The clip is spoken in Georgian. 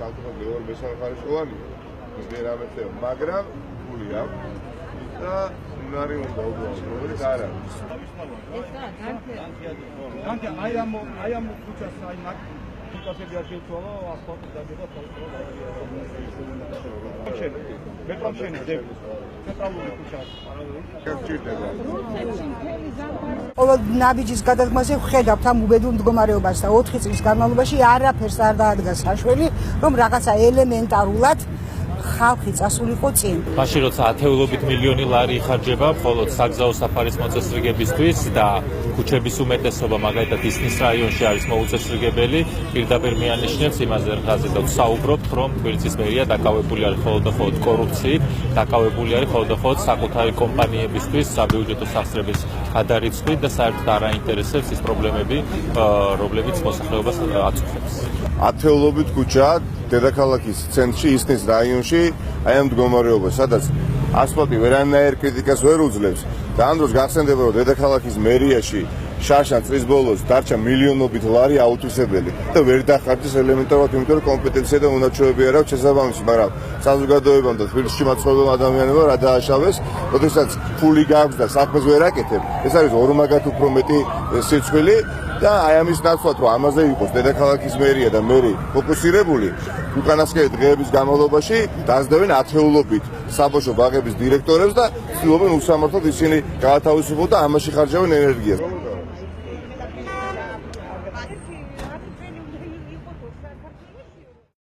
სამწუხაროდ მეორე მესამე ხარისხოვანია. ვერ ამეწევა, მაგრამ ფული აქვს და უნარი უნდა უბრალოდ, რომელიც არ არის. Danke, I am kuchas I nak. Kasები არ შეიცვალა, ასფალტი დაგება თავისუფლად. მეტრომშენი ცენტრალური ქუჩა. ყოველ ნაბიჯის გადადგმაზე ვხედავთ ამ უბედურ მდგომარეობას და 4 წლის განმავლობაში არაფერს არ დაადგა საშველი, რომ რაღაცა ელემენტარულად ხალხი წასულიყო წინ. მაშინ როცა ათეულობით მილიონი ლარი იხარჯება მხოლოდ საგზაო საფარის მოწესრიგებისთვის და ქუჩების უმეტესობა მაგალითად ისნის რაიონში არის მოუწესრიგებელი, პირდაპირ მიანიშნებს იმაზე რღაზე და ვსაუბრობთ, რომ თბილისის მერია დაკავებული არის მხოლოდ და მხოლოდ კორუფციით, დაკავებული არის მხოლოდ და მხოლოდ საკუთარი კომპანიებისთვის საბიუჯეტო სახსრების გადარიცხვით და საერთოდ არ აინტერესებს ის პრობლემები, რომლებიც მოსახლეობას აწუხებს. ათეულობით ქუჩა დედაქალაქის ცენტრში ისნის რაიონში აი ამ მდგომარეობა, სადაც ასფალტი ვერანაირ კრიტიკას ვერ უძლებს და ამ დროს გახსენდება, რომ დედაქალაქის მერიაში შარშან წლის ბოლოს დარჩა მილიონობით ლარი აუთვისებელი და ვერ დახარჯეს ელემენტარულად, იმიტომ რომ კომპეტენცია და უნარჩვევები არ აქვს შესაბამისი, მაგრამ საზოგადოებამ და თბილისში მაცხოვრებელ ადამიანებმა რა დააშავეს, როდესაც ფული გაქვს და საქმეს ვერ აკეთებ, ეს არის ორმაგად უფრო მეტი სიცხვილი და აი ამის ნაცვლად, რომ ამაზე იყოს დედაქალაქის მერია და მერი ფოკუსირებული, უკანასკნელი დღეების განმავლობაში დაძდევენ ათეულობით საბავშვო ბაღების დირექტორებს და ცდილობენ უსამართლოდ ისინი გაათავისუფლონ და ამაში ხარჯავენ ენერგიას.